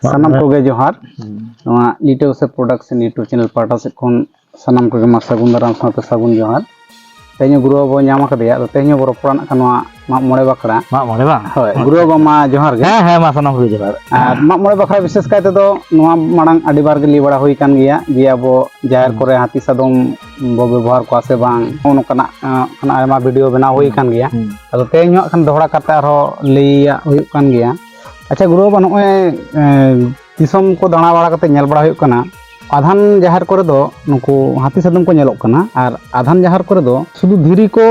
sanam koge johar noa Little Ose Production YouTube channel pata se kon sanam koge ma sagun daram sate sagun johar tehnya guru bo nyama kadeya to tehnya boro puran kan noa mak mole bakra bang hoy guru bo ma johar ge ma sanam koge johar ar mak mole bakra bishes kaite do noa madang adi bar ge li bada hoy kan giya je abo jaher kore hati sadom bo ব্যবহার ko ase bang ono kana kana ayma video bena hoy kan giya ado tehnya kan dohra kata arho leiya hoyuk kan giya अच्छा गुरु बा नोय दिसम को दाणा बाड़ा कते nail बड़ा हुयुक कना आधान जहार करे दो नुकु हाथी सादम को नेलोक कना और आधान जहार करे दो शुधु धीरी को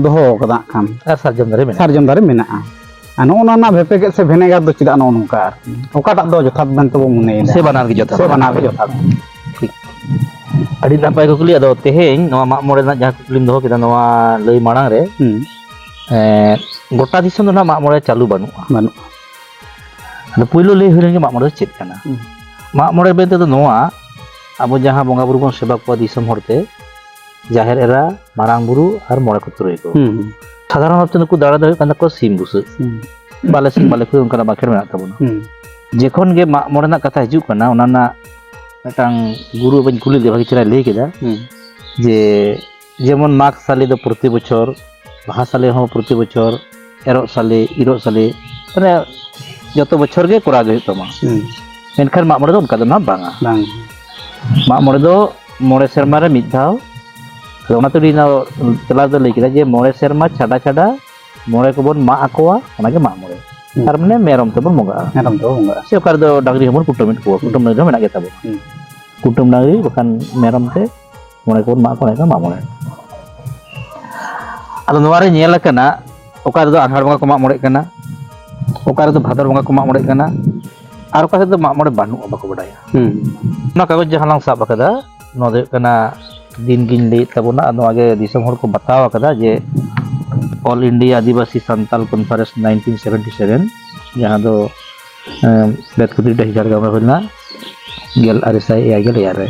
दोहो कदा खान सारजम दारे मेना आ नोना ना भेपेगे से भेनेगार दो चिदा नो नुका ओकाटा दो जथात बन तो मुने से बनार के जथात ठीक अड़ी नापाय को कुली अदो तेहेñ नोवा मा मोरे ना जहां कुलीम दोहो केदा नोवा लई माड़ांग रे गोटा दिसम ना मा मोरे चालू बानु पुलो ले हुई मा मोड़े चेक करना मा मोड़े बेते तो नोआ अब जहां बंगा बुरु बन सेवा को दिसम हरते जाहेर एरा मारांग बुरु और मोड़े को तुरई को साधारण भाबते नुकु दाड़ा दाड़ा कांदा को सिम बुसु बाले सिम बाले को उनका बाखेर मेना ताबोना जेखन गे मा मोड़े ना कथा हिजु कना ओना ना मिटांग गुरु बन कुली दे भागी चला ले केदा जे जेमन माघ साले दो प्रति बछर बाहा साले हो प्रति बछर एरो साले इरो साले माने जतो बछर गे कोरा गे तमा मेनखान मा मोड़े दो उनका दो ना बांगा मा मोड़े दो मोड़े सेरमा रे मिद धाव ओना तो दिना तला दो लई केदा जे मोड़े सेरमा छाडा छाडा मोड़े को बोन मा आकोवा ओना गे मा मोड़े तार माने मेरम तो बोन मोगा से ओकार दो डागरी हमन कुटुमित को कुटुम नगरी मेना गे ताबो कुटुम नगरी बखान मेरम ते मोड़े को मा को मा मोड़े आदो नोवारे नेल कना ओकार दो आधार बंगा को मा मोड़े कना ओकारे तो भादर बंगा को मा मोड़े कना आर ओका से मा मोड़े बानु बाको बडाया ना कागज जहां लांग साब कदा नो दे कना दिन गिन ले तबोना नो आगे दिसम हर को बतावा कदा जे ऑल इंडिया आदिवासी संताल कॉन्फ्रेंस 1977 जहां दो बेतकुदी डहिजार गाम होलना गेल आरएसआई या गेल यार रे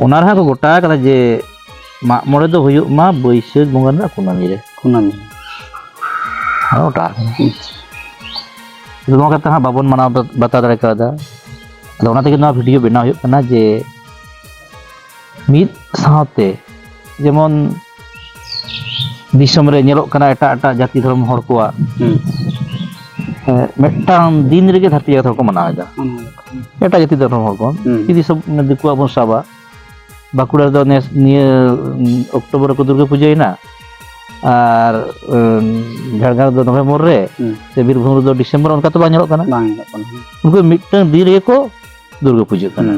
ओना रहा को गोटा कदा जे मा मोड़े दो हुयु मा बैसाख बंगा ना कुनामी ओटा itu kata ha babon mana bata dare kada ado ona tege na video bena huyuk kana je mid saate jemon disam re nyelok kana eta jati dhorom hor koa metang din rege dharti jagat hor ko mana da eta jati dhorom hor ko idi sob diku abon saba bakura do nes niye oktober ko durga puja ina আর ঝাড়গ্রাম দো November রে সে বীরভূম দো December অনকা তো বাং কনা উनको মিটটাং দিন রে को दुर्गा पूजा कना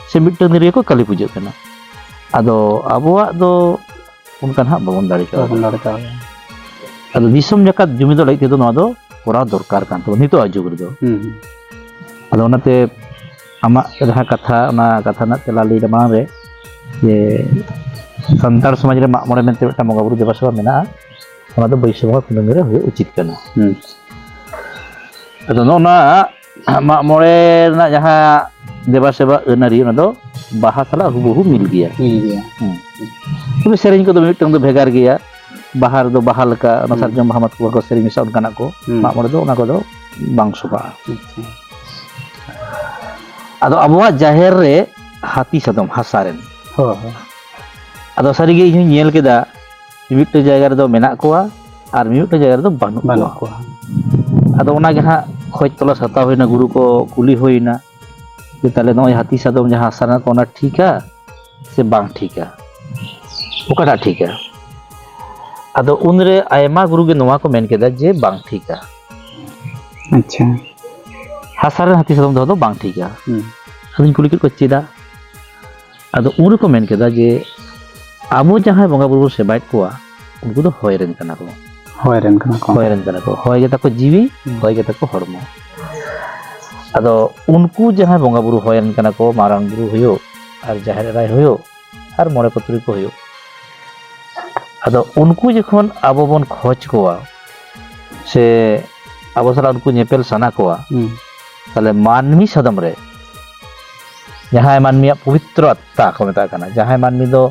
से मिटटां दिन रे को काली पूजा कना आदो आबोआ दो उनका ना बाबन दाड़ी का आदो दिसम जकात जुमी दो लाइते दो नवा दो कोरा दरकार कान तो नितो आजुग रे दो आदो ओनाते आमा जहां कथा ना तेला लई दमा रे जे संतार समाज रे मा मोड़े मेनते बेटा बंगा बुरु देवा सेवा मेना ओना दो बैसाख बंगा कुनामी रे हुय उचित कना अदो नोना मा मोड़े ना जहां देवा सेवा अनारी ओना दो बाहा साला हुबहु मिल गया तो सेरेंज को दो मिटंग दो भेगार गया बाहर दो बाहा लका ओना सरजम मोहम्मद को सेरेंज मिसा उनकाना को मा मोड़े दो ओना को दो बांग सोबा अदो अबवा जाहेर रे हाथी सदम हासारेन आदो सारिगे इᱧ नेल केदा मिटटे जायगा रे दो मेना कोआ आर मिटटे जायगा रे दो बानु कोआ आदो ओना गे हा खोज तलाश हता होइना गुरु को कुली होइना जे ताले नय हाथी सादम जहां साना कोना ठीका से बांग ठीका ओकाटा ठीका आदो उनरे आयमा गुरु गे नोवा को मेन केदा जे बांग ठीका अच्छा हासारे हाथी सादम दो बांग ठीका अदिन कुली को चेदा आदो उन को मेन केदा जे आबो जहां बंगा बुरु सेबायत कोआ उनको तो होयरेन कना को होय गेता को जीवी होय गेता को हरमो आदो उनको जहां बंगा बुरु होयरेन कना को मारांग बुरु होयो आर जाहेर राय होयो आर मोड़े पतुरी को होयो आदो उनको जखन आबो बन खोज कोआ से आबो साला उनको नेपेल साना कोआ ताले मानमी सदम रे जहां मानमिया पवित्र आत्मा को मेता कना जहां मानमी दो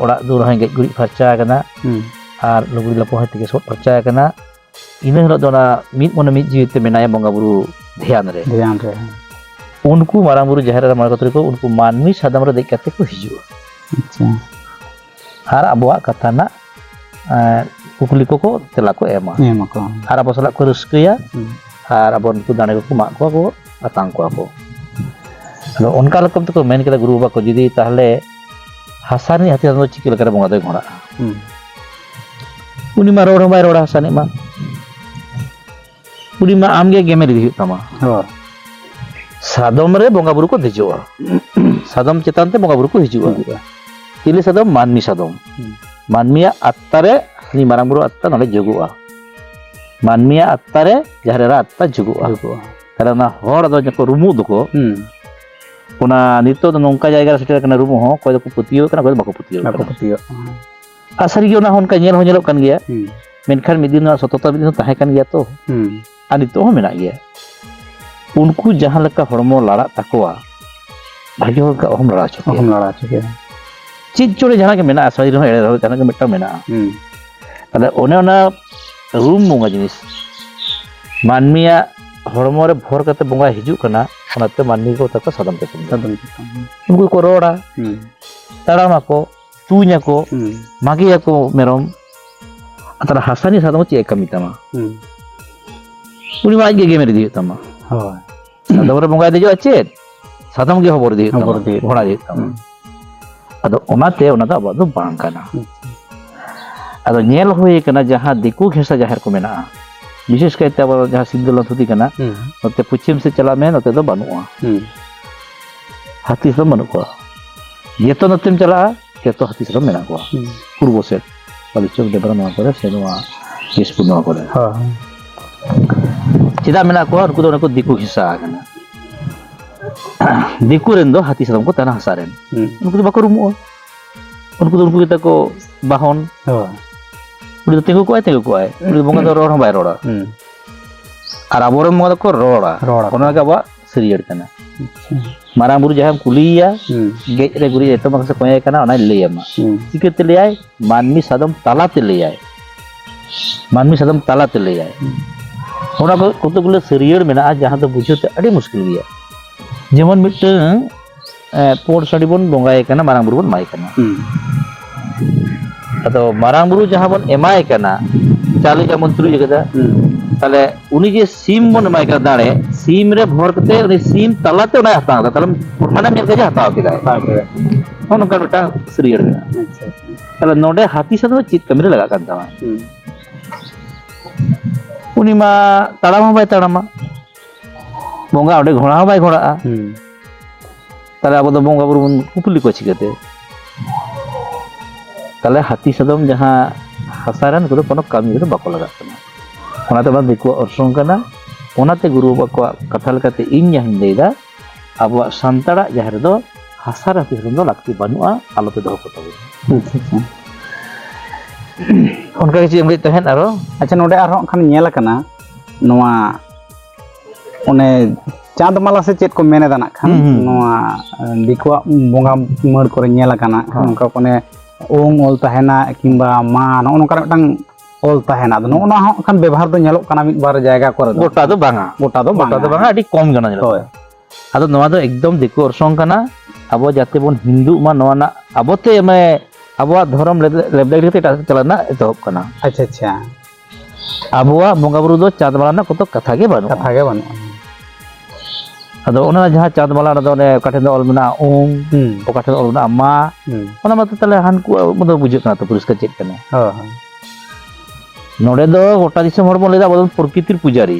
ओड़ा दूर गेज गुड़ी फरचा कना आर लुगड़ी लपो हते के सोट फरचा कना ina hilok do na mid mone mid jiwit te menaya bonga buru dhyan re unku marang buru jaher ra mara ko unku manmi sadam re dek kate ko hijua अच्छा har abuak kata na kukuli ko tela ko ema को har abo salak ko reuskeuya har abon ku dane ko mak ko atang ko ako ado onka rokom to ko main keda guru baba ko judi tahle hasani hati do chiki lekare bonga doy घोड़ा uni ma rod bai rod hasani ma uni ma amge gemer di tama sadom re bonga buru ko dejoa sadom chetan te bonga buru ko hijua Tili sadom manmi sadom manmiya attare ni marang buru atta nole jogua manmiya attare jaharera atta jogua karena hor do jako rumu duko una nito do nongka jaiga setel kana rumu ho koy do putio kana koy bako putio asari ge ona hon ka nyel ho nyelok kan gea menkhan midin na sotota midin tahe kan gea to ani to ho mena gea unku jahan leka hormo larak takoa bhagi hor ka ohom lada choke chit chore jana ke mena asari ro ere ro jana ke meta mena tale one ona room bunga jinis manmiya hormo re bhor kate bunga hiju kana onate manmi ko taka sadam te unku ko roda taram ako tunya ko magi ako merom antara hasani sadam ci ekam itama uni ma ge gemer di tama sadam re bunga dejo achet sadam ge hobor di tama घोड़ा di tama ado onate onada abo do bang kana ado nyel hoye kana jaha diku khesa jaher ko mena বিশেষ কাইতে আবার যাহা সিদ্ধল থুতি কানা নতে পশ্চিম সে চলা মে নতে তো বানুয়া হাতি সব বানুয়া যেত নতেম চলা তেতো হাতি সব মেনা কোয়া পূর্ব সেট পালিচক দেবরা নয়া করে সে নয়া কেস পুনয়া করে চিদা মেনা কোয়া উনকু তো দিকু হিসা কানা দিকু রেন দো হাতি সব को तना हसारेन उनको तो बाको रुमो उनको तो उनको kita ko bahon udah tengok ko ay udah bonga do ror bai roda ar abore bonga ko roda ona ka ba seriyer kana marang buru jaham kuliya gej re guri eto maksa koy kana ona leyama sikete leyai manmi sadam talate leyai ona ko kotogula seriyer mena jahan do bujhote adi muskil gaya jemon miteng por sadi bon bongai kana marang buru bon mai kana atau marang buru jahan bon emai kana cali jamon turu jagada tale uni je sim bon emai kana dare sim re bhor kate uni sim talate ona hata tale mana mel kaja hata kida ono kan beta seriyer mena tale node hati sadu chit kamera laga kan tama uni ma talam bai talama bonga ode घोड़ा bai घोड़ा tale abo do bonga buru kupuli ko chikate tale hati sadom jaha hasaran kudo kono kami kudo bako laga kana onate ba diku orsong kana onate guru bako katha lekate ing jahin deida abo santara jahar do hasara hati sadom do lakti banua alote do ko tabu onka kichi em tehen aro अच्छा नोडे आरो Khan nail kana नोआ one चांदमाला से चेत को मेने दाना खान नोआ दिकुआ बोंगा मर करे nail kana onka kone ong ol tahena kimba ma no nongka mitang ol tahena no ona ho kan ব্যবহার do nyelok kana mid bar jayga kore gota do banga adi kom gana nyelok ado noa do ekdom diku orsong kana abo jate bon hindu ma noa na abote me abo dhorom leblek te chalana eto kana अच्छा abuwa bonga buru do चांदमाला na koto katha ge banu ado ona jaha चांदमाला do ne kathen do ol mena ong okathen ol mena ma ona mate tale han ku modo bujuk kana to puriskar chet kana node do gota disem hor bon leda bodon prakitir pujari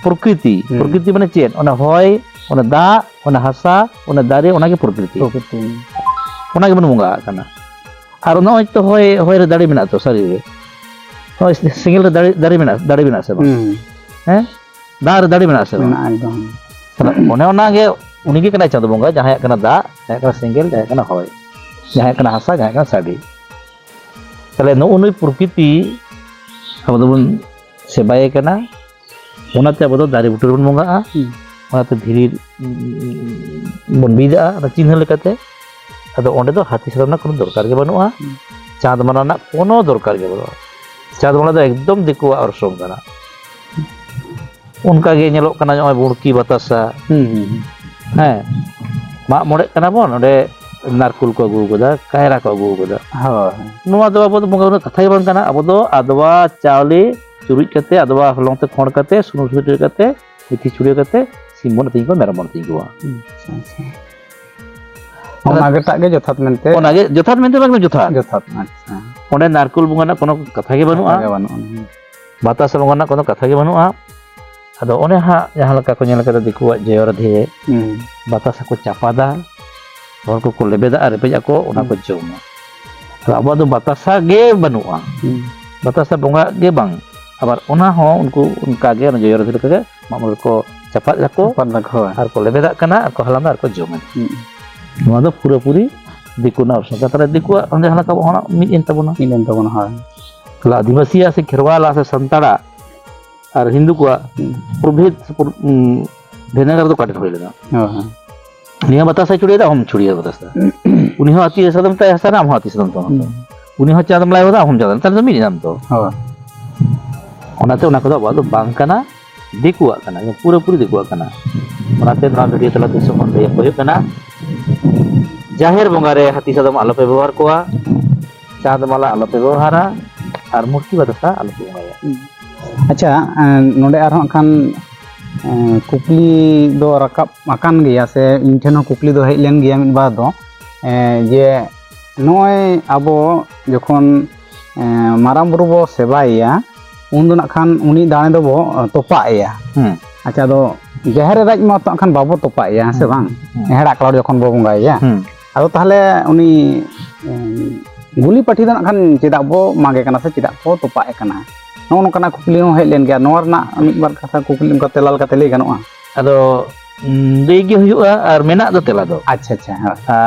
prakriti mane chet ona hoy ona da ona hasa ona dare ona ge prakriti ona ge bonga kana ar ona to hoy re dare mena to sari re hoy single dare mena se ba dar dare mena se ba one ona ge uni ge kana chando bonga jaha kana da jaha kana single jaha kana hoy jaha kana hasa jaha kana sadi tale no unui prakriti abo do bon sebaye kana onate abo do dare butur bon bonga onate dhiri bon bida na chinha lekate ado onde do hati sadam na kono dorkar ge banua चांदमाला ना कोनो दरकार ge banua चाँद बंगला दो एकदम दिकुआ अर्सों कना उनका गे ñelok kana ñoy burki batasa हैं mak मोड़े कना बोन ओडे नारकुल को अगू गोदा कायरा को अगू गोदा नुआ दो अब बंगा बुरु कथा बन कना अब दो आदवा चावली चुरुज कते आदवा हलंग ते खोण कते सुनुम सुटे कते मिठी चुड़े कते सिमबन तिंग को मेरमन तिंग को ओनागे टागे जथात मेनते बागम जोथा अच्छा ओंडे नारकुल बंगा ना कोनो कथा गे बनुआ बातास बंगा ना कोनो कथा गे बनुआ अदो ओने हा जहां लका को नेल कदा दिकुआ जेवरधे बातास को चापादा और को लेबेदा रेपेजा को ओना को जोमा अब दो बातासा गे बनुआ बातासा बंगा गे बांग आबार ओना हो उनको उनका गे जेवरधे लका मामल को चापाद लको आर को लेबेदा कना आर को हलाम आर को जोमा ᱱᱚᱣᱟ ᱫᱚ ᱯᱩᱨᱟᱹ ᱯᱩᱨᱤ ᱫᱤᱠᱩᱱᱟ ᱚᱨᱥᱚᱝ ᱛᱟᱨᱮ ᱫᱤᱠᱩᱣᱟᱜ ᱚᱸᱰᱮ ᱦᱟᱞᱟᱠᱟ ᱚᱱᱟ ᱢᱤᱫ ᱮᱱ ᱛᱟᱵᱚᱱᱟ ᱦᱳᱭ ᱛᱟᱦᱞᱮ ᱟᱹᱫᱤᱵᱟᱹᱥᱤᱭᱟᱜ ᱥᱮ ᱠᱷᱮᱨᱣᱟᱞᱟ ᱥᱮ ᱥᱟᱱᱛᱟᱲᱟᱜ ᱟᱨ ᱦᱤᱱᱫᱩ ᱠᱚᱣᱟᱜ ᱯᱨᱚᱵᱷᱮᱫ ᱵᱷᱮᱱᱮᱜᱟᱨ ᱫᱚ ᱠᱟᱴᱮ ᱦᱩᱭ ᱞᱮᱱᱟ ᱱᱤᱭᱟᱹ ᱵᱟᱛᱟᱥᱟ ᱪᱩᱲᱤᱭᱟ ᱟᱢ ᱪᱩᱲᱤᱭᱟ ᱵᱟᱛᱟᱥᱟ ᱩᱱᱤ ᱦᱚᱸ ᱟᱹᱛᱤ ᱥᱟᱫᱚᱢ ᱛᱟᱭ ᱦᱟᱥᱟᱨᱟ ᱟᱢ ᱦᱚᱸ ᱟᱹᱛᱤ ᱥᱟᱫᱚᱢ ᱛᱟᱢ ᱩᱱᱤ ᱦᱚᱸ ᱪᱟᱸᱫ ᱢᱞᱟᱭ ᱦᱚᱫᱟ ᱟᱢ ᱪᱟᱸᱫ ᱛᱟᱦᱞᱮ ᱢᱤᱫ ᱱᱟᱢ ᱛᱚ ᱚᱱᱟᱛᱮ ᱚᱱᱟ ᱠᱚᱫᱚ ᱟᱵᱚᱣᱟᱜ ᱫᱚ ᱵᱟᱝ ᱠᱟᱱᱟ ᱫᱤᱠᱩᱣᱟᱜ ᱠᱟᱱᱟ ᱯᱩᱨᱟᱹ ᱯᱩᱨᱤ ᱫᱤᱠᱩᱣᱟᱜ ᱠᱟᱱᱟ ᱚᱱᱟᱛᱮ ᱱᱚᱣᱟ ᱵᱷᱤᱰᱤᱭᱳ ᱛᱟᱞᱟ ᱛᱮ ᱥᱚᱢᱚᱱ ᱞᱟᱹᱭ ᱦᱩᱭᱩᱜ ᱠᱟᱱᱟ जाहिर बंगा रे हाथी सादम आलो पे व्यवहार कोआ चाँद माला आलो पे व्यवहारा और मूर्ति बतासा आलो पे बंगाया अच्छा नोडे आर खान कुकली दो रकाब आकान गया से इन ठेन कुकली दो हेज लेन गया मिद बार दो जे नय आबो जखन माराम बुरु बो सेबाया उन दो खान उनी दाणे दो बो तोपाया अच्छा दो जाहिर राज मा तो खान बाबो तोपाया से बांग हेड़ा कलाड़ जखन बो बंगाया आदो ताहले उनी गुली पाठी दो खान चेदा बो मागे कना से चेदा को तोपाए कना नो नोकना कुकली हो हेज लेन गया नोरना मिद बार कथा कुकली उनका तेलाल कते लई गनोआ आदो लई गे हुयुआ और मेना दो तेला दो अच्छा अच्छा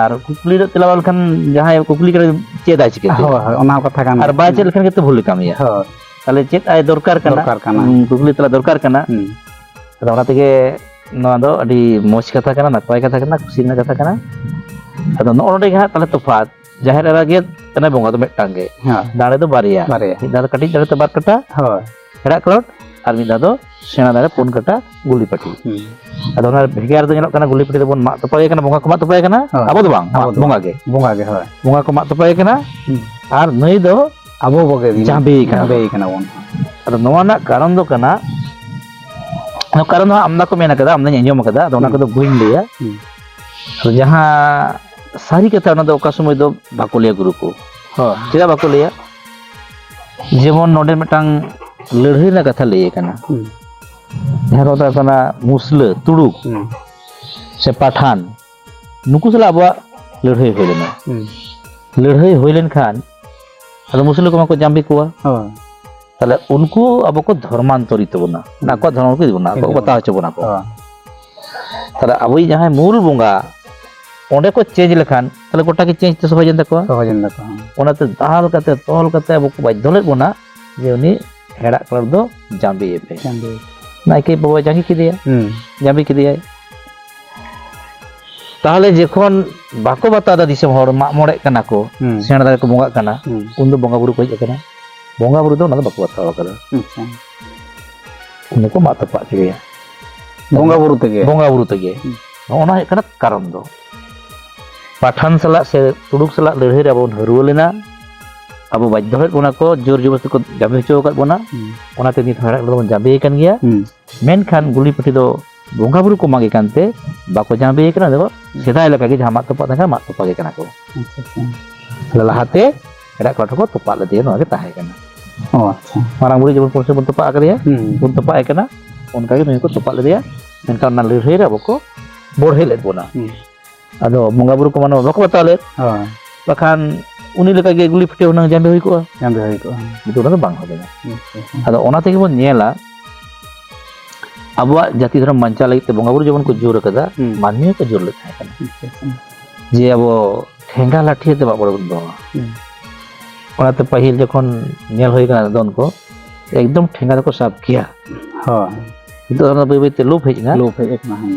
और कुकली दो तेला वाल खान जहां कुकली करे चेदा चिके हो ओना कथा कान और बाय चेद लखन के तो भूल कामिया हो ताले चेद आय दरकार कना कुकली तेला दरकार कना आदो ओना तेगे नोआ दो अडी मोज कथा कना नापाय कथा कना खुशिना कथा कना आदो नोडे गे ताले तोफात जाहिर एरा गे तने बंगा दो मेटांग गे दाड़े दो बारिया मिदा दो कटिज दाड़े तो बार कटा हेड़ा कलट और मिदा दो सेना दाड़े पुन कटा गुली पाटी आदो ओना भेगार दो ñelok kana गुली पाटी दो बन मा तोपाय kana बंगा को मा तोपाय kana abo do bang बंगा गे होय बंगा को मा तोपाय kana और नई दो abo boge jambe kana bon आदो नोआ ना कारण दो kana कारण आमदा को मेना कदा आमदा ñeñom कदा आदो ओना को दो बुइन लिया तो जहां सारी कथा ना दो ओका समय दो बाको लिया गुरु को चेदा बाको लिया जेमन नोडे मिटांग लड़ाई ना कथा लई kana जहां रोदा kana मुसले तुड़ुक से पठान नुकु सला अबवा लड़ाई होय लेना लड़ाई होय लेन खान आदो मुसले को जाम्बी कोआ ताले उनको अब को धर्मांतरित बना ना को धर्म को दिबना को बता हचो बना को ताले अबई जहां मूल बंगा ओंडे को चेंज लेखान ताले गोटा के चेंज तो सहजन तको ओनाते दाल कते तोल कते अब को बाध्यले बना जे उनी हेड़ा कलर दो जाम्बी पे नाइके बाबा जांगी किदिया जाम्बी किदिया ताहले जेखन बाको बता दा दिसम हर मा मोड़े कना को सेण दारे को बंगा कना उन दो बंगा बुरु को हेज कना बंगा बुरु दो ना बाको बतावा करा उनको मा तपा किदिया बंगा बुरु तेगे ओना हे कना कारण दो पाठान सला से तुड़ुक सला लड़ाई रे अब हरुआ लेना अब बाध्य होय ओना को जोर जबरदस्ती को जाबे हचो कत बोना ओनाते नित हरा दो जाबे कन गया मेनखान गुली पटी दो बंगा बुरु को मागे कानते बाको जाबे कना दो सेदाय लका गे जहां तोपा था मा तोपा गे कना को ललाहाते हेड़ा कलाट को तोपा लदे नो गे ताहे कना अच्छा मारांग बुरु जबन पोसे बन तोपा करिया बन तोपा कना उनका गे नुई को तोपा लदिया मेनखान ना लड़ाई रे अब को बोढ़े लेद बोना आदो बंगा बुरु को मानो बाको बताले बखान उनी लेका गे गुली फटे होना जाम्बे होई को बितु ना बांग होबेना आदो ओना तेगे बन नेला अबवा जाति धर्म मानचा लगी ते बंगा बुरु जबन को जोर कदा माननीय को जोर ले थाय कना जे अब ठेंगा लाठी ते बाबड़ दो ओना ते पहिल जखन नेल होई कना दोन को एकदम ठेंगा को साफ किया itu orang lebih loop hejna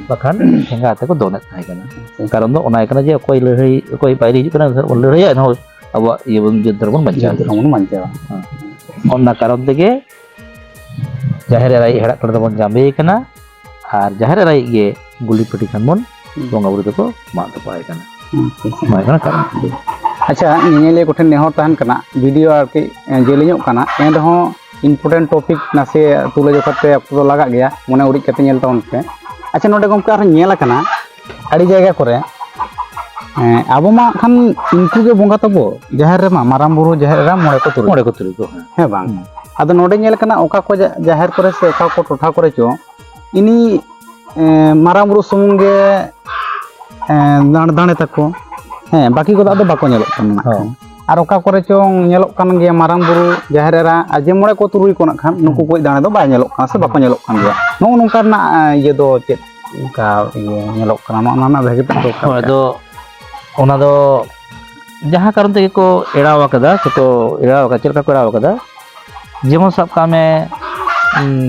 bahkan hingga te ko donet hai kana karon do onai kana je koi lehai koi pairi kana lehai no aba ye bun je terbon manca ᱚᱱᱟ ᱠᱟᱨᱚᱱ ᱛᱮᱜᱮ ᱡᱟᱦᱮᱨ ᱮᱨᱟᱭ ᱦᱮᱲᱟᱜ ᱠᱚᱨᱮ ᱫᱚᱵᱚᱱ ᱡᱟᱸᱵᱮ ᱠᱟᱱᱟ ᱟᱨ ᱡᱟᱦᱮᱨ ᱮᱨᱟᱭ ᱜᱮ ᱜᱩᱞᱤ ᱯᱟᱹᱴᱤ ᱠᱷᱟᱱ ᱵᱚᱱ ᱵᱚᱸᱜᱟ ᱵᱩᱨᱩ ᱫᱚᱠᱚ ᱢᱟᱜ ᱛᱚᱯᱟᱭ ᱠᱟᱱᱟ ᱱᱚᱣᱟ ᱠᱟᱱᱟ ᱠᱟᱨᱚᱱ ᱫᱚ ᱟᱪᱪᱷᱟ ᱧᱮᱧᱮᱞᱤᱭᱟᱹ ᱠᱚᱴᱷᱮᱱ ᱱᱮᱦᱚᱨ ᱛᱟᱦᱮᱱ ᱠᱟᱱᱟ ᱵᱷᱤᱰᱤᱭᱳ ᱟᱨᱠᱤ ᱡᱮᱞᱮᱧᱚᱜ ᱠᱟᱱᱟ ᱮᱱᱨᱮᱦᱚᱸ ᱤᱢᱯᱚᱨᱴᱮᱱᱴ ᱴᱚᱯᱤक ᱱᱟᱥᱮ ᱛᱩᱞᱟᱹᱡᱚᱠᱷᱟ ᱛᱮ ᱚᱠᱛᱚ ᱫᱚ ᱞᱟᱜᱟᱜ ᱜᱮᱭᱟ ᱢᱚᱱᱮ ᱩᱨᱤᱡ ᱠᱟᱛᱮ ᱧᱮᱞ ᱛᱟᱵᱚᱱ ᱯᱮ ᱟᱪᱪᱷᱟ ᱱᱚᱰᱮ ᱜᱚᱢᱠᱮ ᱟᱨᱦᱚᱸ ᱧᱮᱞ ᱟᱠᱟᱱᱟ ᱟᱹᱰᱤ ᱡᱟᱭᱜᱟ ᱠᱚᱨᱮ ᱟᱵᱚ ᱢᱟ ᱠᱷᱟᱱ ᱩᱱᱠᱩ ᱜᱮ ᱵᱚᱸᱜᱟ ᱛᱟᱵᱚ ᱡᱟᱦᱮᱨ ᱨᱮᱢᱟ ᱢᱟᱨᱟᱝ ᱵᱩᱨᱩ ᱡᱟᱦᱮᱨ ᱮᱨᱟ ᱢᱚᱬᱮ ᱠᱚ ᱛᱩᱨᱩᱭ ᱠᱚ ᱦᱮᱸ ᱵᱟᱝ ᱟᱫᱚ ᱱᱚᱰᱮ ᱧᱮᱞ ᱠᱟᱱᱟ ᱚᱠᱟ ᱠᱚ ᱡᱟᱦᱮᱨ ᱠᱚᱨᱮ ᱥᱮ ᱚᱠᱟ ᱠᱚ ᱴᱚᱴᱷᱟ ᱠᱚᱨᱮ ᱪᱚ ᱤᱱᱤ ᱢᱟᱨᱟᱝ ᱵᱩᱨᱩ ᱥᱩᱢᱩᱝ ᱜᱮ ᱫᱟᱲᱮ ᱛᱟᱠᱚ ᱦᱮᱸ ᱵᱟᱹᱠᱤ ᱠᱚᱫᱚ ᱟᱫᱚ ᱵᱟᱠᱚ ᱧᱮᱞᱚᱜ ᱠᱟᱱᱟ ᱟᱨ ᱚᱠᱟ ᱠᱚᱨᱮ ᱪᱚᱝ ᱧᱮᱞᱚᱜ ᱠᱟᱱ ᱜᱮᱭᱟ ᱢᱟᱨᱟᱝ ᱵᱩᱨᱩ ᱡᱟᱦᱮᱨ ᱮᱨᱟ ᱟᱨ ᱡᱮ ᱢᱚᱬᱮ ᱠᱚ ᱛᱩᱨᱩᱭ ᱠᱚ ᱱᱟᱜ ᱠᱷᱟᱱ ᱱᱩᱠᱩ ᱠᱚ ᱫᱟᱲᱮ ᱫᱚ ᱵᱟᱭ ᱧᱮᱞᱚᱜ ᱠᱟᱱᱟ ᱥᱮ ᱵᱟᱠᱚ ᱧᱮᱞᱚᱜ ᱠᱟᱱ ᱜᱮᱭᱟ ᱱᱚᱜᱼᱚ ᱱᱚᱝᱠᱟ ᱨᱮᱱᱟᱜ ᱤᱭᱟᱹ ᱫᱚ ᱪᱮᱫ ᱚᱱᱠᱟ ᱤᱭᱟᱹ ᱧᱮᱞᱚᱜ ᱠᱟᱱᱟ ᱱᱚᱜᱼᱚ ᱱᱚᱣᱟ ᱨᱮᱱᱟᱜ ᱵᱷᱟᱹᱜᱤ ᱦᱳᱭ ᱫᱚ ᱚᱱᱟ ᱫᱚ ᱡᱟᱦᱟᱸ ᱠᱟᱨᱚᱱ ᱛᱮᱜᱮ ᱠᱚ ᱮᱲᱟᱣ ᱟᱠᱟᱫᱟ ᱥᱮᱠᱚ ᱮᱲᱟᱣ ᱟᱠᱟᱫᱟ ᱪᱮᱫ ᱞᱮᱠᱟ ᱠᱚ ᱮᱲᱟᱣ ᱟᱠᱟᱫᱟ ᱡᱮᱢᱚᱱ ᱥᱟᱵ ᱠᱟᱜ ᱢᱮ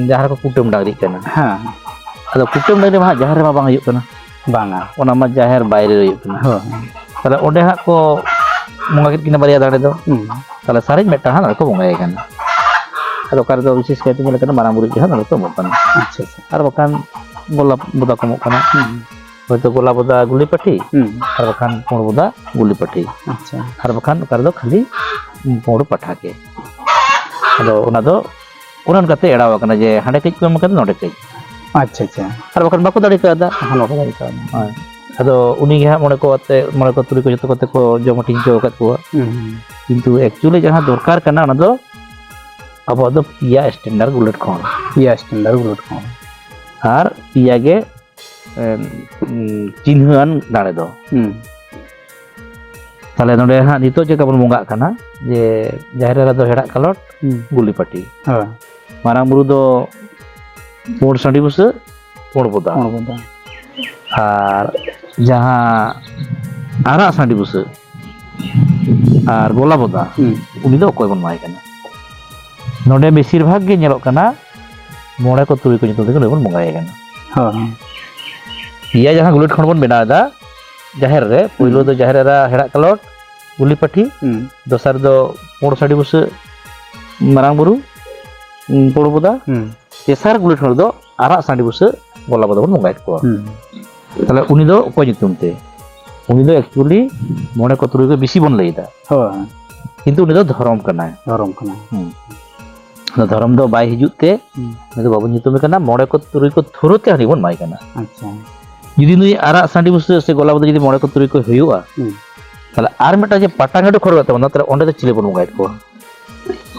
ᱡᱟᱦᱟᱸ ᱨᱮᱠᱚ ᱠᱩᱴᱟᱹᱢ ᱰᱟᱝᱨᱤᱜ ᱠᱟᱱᱟ ᱦᱮᱸ ᱟᱫᱚ ᱠᱩᱴᱟᱹᱢ ᱰᱟᱝᱨᱤ ᱢᱟ ᱡᱟᱦᱮᱨ ᱨᱮᱢᱟ ᱵᱟᱝ ᱦᱩᱭᱩᱜ ᱠᱟᱱᱟ ᱵᱟᱝᱟ ᱚᱱᱟ ᱢᱟ ᱡᱟᱦᱮᱨ ᱵᱟᱭᱨᱮ ᱨᱮ ᱦᱩᱭᱩᱜ ᱠᱟᱱᱟ ᱛᱟᱦᱞᱮ ᱚᱸᱰᱮ ᱦᱟᱸᱜ ᱠᱚ ᱵᱚᱸᱜᱟ ᱠᱮᱫ ᱠᱤᱱᱟ ᱵᱟᱨᱭᱟ ᱫᱟᱲᱮ ᱫᱚ ᱛᱟᱦᱞᱮ ᱥᱟᱨᱮᱡ ᱢᱤᱫᱴᱟᱝ ᱦᱟᱸᱜ ᱠᱚ ᱵᱚᱸᱜᱟᱭ ᱠᱟᱱᱟ ᱟᱫᱚ ᱚᱠᱟ ᱨᱮᱫᱚ ᱵᱤᱥᱮᱥ ᱠᱟᱭᱛᱮ ᱧᱮᱞ ᱠᱟᱱᱟ ᱢᱟᱨᱟᱝ ᱵᱩᱨᱩ ᱡᱟᱦᱟᱸ ᱱᱚᱰᱮ ᱠᱚ ᱮᱢᱚᱜ ᱠᱟᱱᱟ ᱟᱪᱪᱷᱟ ᱟᱨ ᱵᱟᱠᱷᱟᱱ ᱜᱳᱞᱟᱯ ᱵᱚᱫᱟ ᱠᱚ ᱮᱢᱚᱜ ᱠᱟᱱᱟ হয়তো গোলা বোদা গুলি পাঠি আর বাখান পোড় বোদা গুলি পাঠি আচ্ছা আর বাখান ওকারে দো খালি পোড় পাঠাকে আদো ওনা দো ওনান কাতে এড়াও কানা যে হাঁডে কেজ কো এম কানা নডে কেজ আচ্ছা আচ্ছা আর বাখান বাকো দাড়ি কাদা হানো ko dari kan আদো উনি গে মনে কো আতে মনে কো তুরি কো জতো কতে কো জমটিং জো কাত কো কিন্তু অ্যাকচুয়ালি যাহা দরকার কানা ওনা দো আবো দো পিয়া স্ট্যান্ডার্ড গুলেট খন আর পিয়া গে চিহ্নান দাঁড়ে দো তাহলে নড়ে হ্যাঁ নিতো যে কেবল বঙ্গাক কানা যে জাহেরা দো হেড়াক কালট গুলি পাটি মারাং বুরু দো পোড় সাঁডি বসে পোড় বোদা আর যাহা আরা সাঁডি বসে আর গোলা বোদা উনি দো অকয় বন মাই কানা নড়ে বেশির ভাগ গে ñelok কানা মোড়ে কো তুরি কো নিতো থেকে বন বঙ্গাই কানা iya jahan gulut khon bon bena da jaher re poilo do jaher era herak kalot guli pathi dosar do pon sadi bus marang buru podo boda tesar gulut khon do arak sadi bus bola boda bon mongai ko tale uni do ko nyutum te uni do actually mone ko turu ko bisi bon lei da কিন্তু উনি তো ধরম কানা ধরম do bai hijut te uni do babun nyutum kana mone ko turu ko thurote ani bon mai kana আচ্ছা যদি নুই আরা সাঁডি বসে সে গোলা বদে যদি মনে কো তুরি কো হইউয়া তাহলে আর মেটা যে পাটাঙ্গাডু খরবা তাবনা তাহলে অন্ডে তে চিলে বন গাইড কো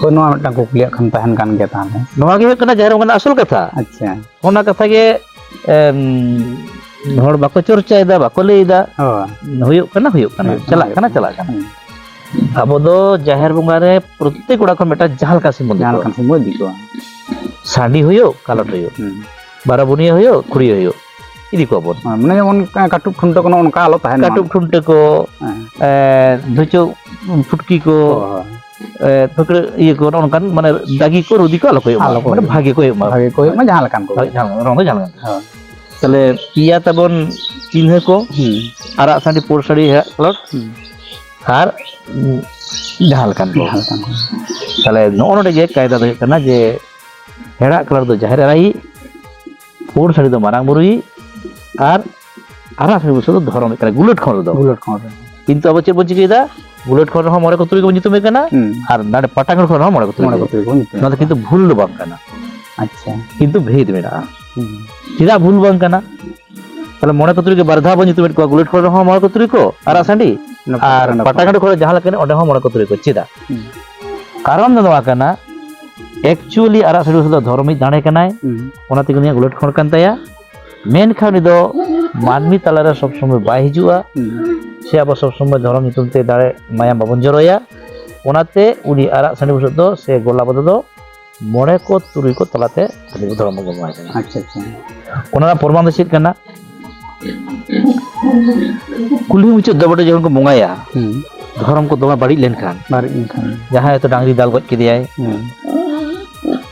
ᱦᱳᱭ ᱱᱚᱣᱟ ᱢᱤᱫᱴᱟᱝ ᱠᱩᱠᱞᱤᱭᱟᱜ ᱠᱷᱟᱱ ᱛᱟᱦᱮᱱ ᱠᱟᱱ ᱜᱮᱭᱟ ᱛᱟᱦᱞᱮ ᱱᱚᱣᱟ ᱜᱮ ᱦᱩᱭᱩᱜ ᱠᱟᱱᱟ ᱡᱟᱦᱮᱨ ᱵᱚᱸᱜᱟ ᱟᱥᱚᱞ ᱠᱟᱛᱷᱟ ᱟᱪᱪᱷᱟ ᱚᱱᱟ ᱠᱟᱛᱷᱟ ᱜᱮ ᱦᱚᱲ ᱵᱟᱠᱚ ᱪᱚᱨᱪᱟᱭᱮᱫᱟ ᱵᱟᱠᱚ ᱞᱟᱹᱭᱫᱟ ᱦᱩᱭᱩᱜ ᱠᱟᱱᱟ ᱪᱟᱞᱟᱜ ᱠᱟᱱᱟ ᱟᱵᱚ ᱫᱚ ᱡᱟᱦᱮᱨ ᱵᱚᱸᱜᱟ ᱨᱮ ᱯᱨᱚᱛᱛᱮᱠ ᱚᱲᱟᱜ ᱠᱷᱚᱱ ᱢᱤᱫᱴᱟᱝ ᱡᱟᱦᱟᱸ ᱞᱮᱠᱟ ᱥᱤᱢ ᱵᱚᱱ ᱤᱫᱤ ᱠᱚᱣᱟ ᱥᱟᱺᱰᱤ ᱦᱩᱭᱩᱜ ᱠᱟᱞᱚᱴ ᱦᱩᱭᱩᱜ ᱵᱟᱨᱟᱵᱩᱱᱤᱭᱟᱹ ᱦᱩᱭᱩᱜ ᱠᱷᱩᱲᱤᱭᱟᱹ ᱦᱩᱭᱩᱜ ᱤᱫᱤ ᱠᱚᱣᱟ ᱵᱚᱱ ᱢᱟᱱᱮ ᱡᱮᱢᱚᱱ ᱠᱟᱴᱩᱵ ᱴᱷᱩᱱᱴᱟᱹ ᱠᱚ ᱚᱱᱠᱟ ᱟᱞᱚ ᱛᱟᱦᱮᱱ ᱠᱟᱴᱩᱵ ᱴᱷᱩᱱᱴᱟᱹ ᱠᱚ ᱫᱷᱩᱪᱩ ᱯᱷᱩᱴᱠᱤ ᱠᱚ ᱯᱷᱩᱠᱲ ᱤᱭᱟᱹ ᱠᱚ ᱚᱱᱠᱟᱱ ᱢᱟᱱᱮ ᱫᱟᱜᱤ ᱠᱚ ᱨᱩᱫᱤ ᱠᱚ ᱟᱞᱚ ᱠᱚ ᱮᱢᱟ ᱢᱟᱱᱮ ᱵᱷᱟᱜᱮ ᱠᱚ ᱮᱢᱟ ᱡᱟᱦᱟᱸ ᱞᱮᱠᱟᱱ ᱠᱚ ᱨᱚᱝ ᱫᱚ ᱡᱟᱦᱟᱸ ᱞᱮᱠᱟᱱ তাহলে পিয়া তাবন চিহ্ন কো আরা সাঁডি পোড় সাঁডি হেড়াক আর ᱡᱟᱦᱟᱸ ᱞᱮᱠᱟᱱ ᱠᱚ তাহলে ᱱᱚᱜᱼᱚ ᱱᱚᱰᱮ ᱜᱮ ᱠᱟᱭᱫᱟ ᱫᱚ ᱦᱩᱭᱩᱜ ᱠᱟᱱᱟ ᱡᱮ ᱦᱮᱲᱟᱜ ᱠᱟᱞᱟᱨ ᱫᱚ ᱡᱟᱦᱮᱨ ᱮᱨᱟᱭ পোড় সাঁডি ᱫᱚ ᱢᱟᱨᱟᱝ ᱵᱩᱨᱩᱭ আর আরা সাঁডি বসে ᱫᱚ ধরম ᱠᱟᱱᱟ গুলট ᱠᱷᱚᱱ ᱨᱮ কিন্তু ᱟᱵᱚ ᱪᱮᱫ ᱵᱚᱱ ᱪᱤᱠᱟᱹᱭᱮᱫᱟ ᱜᱩᱞᱟᱹᱴ ᱠᱷᱚᱱ ᱨᱮᱦᱚᱸ ᱢᱚᱬᱮ ᱠᱚ ᱛᱩᱨᱩᱭ ᱠᱚ ᱧᱩᱛᱩᱢᱮ ᱠᱟᱱᱟ ᱟᱨ ᱱᱟᱰᱮ ᱯᱟᱴᱟᱝᱜᱚᱲ ᱠᱷᱚᱱ ᱨᱮᱦᱚᱸ ᱢᱚᱬᱮ ᱠᱚ ᱛᱩᱨᱩᱭ ᱠᱚ ᱱᱚᱣᱟ ᱫᱚ ᱠᱤᱱᱛᱩ ᱵᱷᱩᱞ ᱫᱚ ᱵᱟᱝ ᱠᱟᱱᱟ ᱟᱪᱪᱷᱟ ᱠᱤᱱᱛু ᱵᱷᱮᱫ ᱢᱮᱱᱟᱜᱼᱟ ᱪᱮᱫᱟᱜ ᱵᱷᱩᱞ ᱵᱟᱝ ᱠᱟᱱᱟ তাহলে মনে কত কে বারধা বন নিতুমেট কো গুলেট করে হ্যাঁ মনে কত কো আর সাঁডি আর পাটাঙ্গাড় করে যাহা লাগে ওডে হ্যাঁ মনে কত কো চেদা কারণ নওয়া কানা একচুয়ালি আর সাঁডি হলো ধর্মই দাঁড়ে কানায় ওনা থেকে নিয়ে গুলেট খড় কান তায়া মেন খানি দো মানমি তালারে সব সময় বাই হিজুয়া সে আবার সব সময় ধর্ম নিতুমতে দাঁড়ে মায়া বাবন জরয়া ওনাতে উনি আর সাঁডি বসে তো সে গোলা বদ দো মনে কো তুরুই কো তলাতে ধর্ম গমায় কানা আচ্ছা আচ্ছা ওনারা প্রমাণ দিছিত কানা কুলি মুচাদ দবটে যখন কো বঙ্গায়া ধর্ম কো দমা বাড়ি লেনখান যাহা তো ডাংরি দাল গজ কিদিয়াই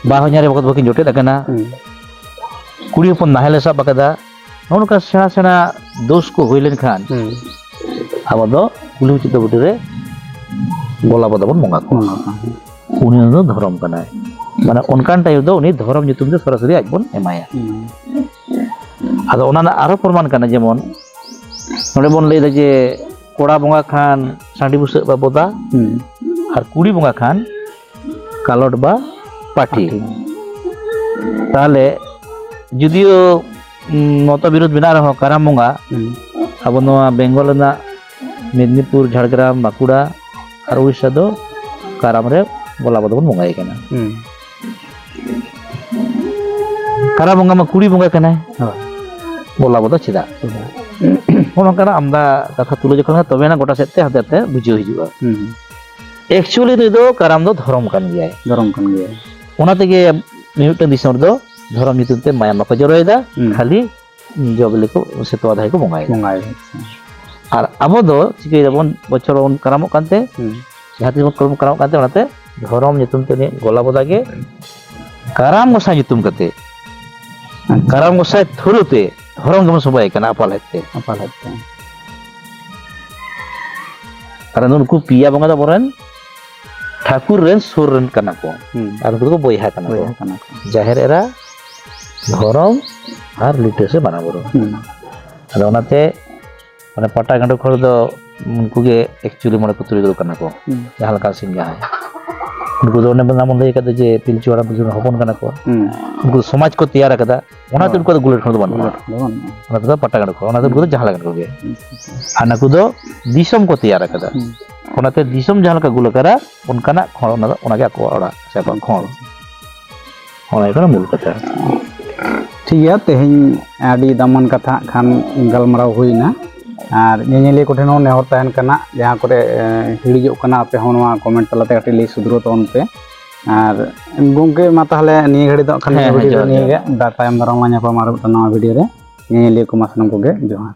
বা হኛরে বকত বকিন জোটে দাকানা কুড়ি হপন নাহেলে সাব বাকাদা ননকা সেনা সেনা দোষ কো হই লেনখান আবো দো কুলি মুচাদ দবটে রে গোলা বদা বন বঙ্গা কো ᱩᱱᱤ ᱫᱚ ᱫᱷᱚᱨᱚᱢ ᱠᱟᱱᱟᱭ ᱢᱟᱱᱮ ᱚᱱᱠᱟᱱ ᱴᱟᱭᱤᱯ ᱫᱚ ᱩᱱᱤ ᱫᱷᱚᱨᱚᱢ ᱧᱩᱛᱩᱢ ᱛᱮ ᱥᱚᱨᱟᱥᱚᱨᱤ ᱟᱡ ᱵᱚᱱ ᱮᱢᱟᱭᱟ ᱟᱫᱚ ᱚᱱᱟ ᱨᱮᱱᱟᱜ ᱟᱨᱚ ᱯᱨᱚᱢᱟᱱ ᱠᱟᱱᱟ ᱡᱮᱢᱚᱱ ᱱᱚᱰᱮ ᱵᱚᱱ ᱞᱟᱹᱭᱫᱟ ᱡᱮ ᱠᱚᱲᱟ ᱵᱚᱸᱜᱟ ᱠᱷᱟᱱ ᱥᱟᱺᱰᱤ ᱵᱩᱥᱟᱹᱜ ᱵᱟ ᱵᱚᱫᱟ আর কুড়ি বঙ্গা খান কালট বা পাঠি তাহলে যদিও মতবিরোধ মেনা রহ কারাম বঙ্গা আবো নোয়া বেঙ্গল রেনাᱜ মেদিনীপুর ঝাড়গ্রাম বাঁকুড়া আর উড়িষ্যা দো কারাম রে গলা বদা বন বঙ্গাই কানা কারাম বঙ্গা মা কুড়ি বঙ্গা কানায় গলা বদা চেদা ᱚᱱᱠᱟᱱᱟᱜ ᱟᱢᱫᱟ ᱠᱟᱛᱷᱟ ᱛᱩᱞᱟᱹ ᱡᱚᱠᱷᱚᱱ ᱛᱚᱵᱮ ᱱᱟ ᱜᱚᱴᱟ ᱥᱮᱫ ᱛᱮ ᱦᱟᱱᱛᱮ ᱦᱟᱱᱛᱮ ᱵᱩᱡᱷᱟᱹᱣ ᱦᱤᱡᱩᱜᱼᱟ एक्चुअली ᱱᱩᱭ काराम दो धर्म कान गया धर्म कान गया ओना तेगे मिहुटन दिसम दो धर्म नितुम ते माया माको जरोयदा खाली जगले को सेतवा धाय को बंगाय और अब दो चिके जबन बचर on काराम कानते जहां ती कर्म काराम कानते ओनाते धर्म नितुम ते गोला बोदा गे काराम गोसाई नितुम कते काराम गोसाई थुरुते धर्म गम सबाय काना अपाल हेते और नुनकु पिया बंगा दा बोरन ठाकुर रेन सुर रेन काना को और उनको बोयहा काना को जाहेर एरा धर्म और लिटे से बना बरो अदा ओनाते माने पटा गांडो खर दो उनको गे एक्चुअली माने को तुरी दो काना को जहां लका सिंह जहां उनको दो ने नाम लई कदे जे पिलचु वाला बुजुर्ग हपन काना को उनको समाज को तैयार कदा ओनाते उनको गुलेट खर दो बन ओनाते दो पटा गांडो खर ओनाते उनको जहां लगा को गे आना को दो दिसम को तैयार कदा ओनाते दिसम जहां लका गुल करा उनकाना खर ओना गे को ओड़ा से बा खर ओना इकरा मूल कथा ठीक है तेहन आदि दामन कथा खान गलमराव हुईना और नेनेलिया को ठेन नेहर तहन कना जहां करे हिड़िजो कना आपे होनवा कमेंट तलाते कटी लई सुधरो तोन पे और गोंके मा ताहले निय घड़ी दो खान वीडियो निय गे दा तायम दाराम ला ᱧᱟᱯᱟᱢ ᱟᱨ ᱢᱤᱫᱴᱟᱝ ᱱᱟᱣᱟ ᱵᱷᱤᱰᱤᱭᱳ ᱨᱮ नेनेलिया को मासनम को गे जोहार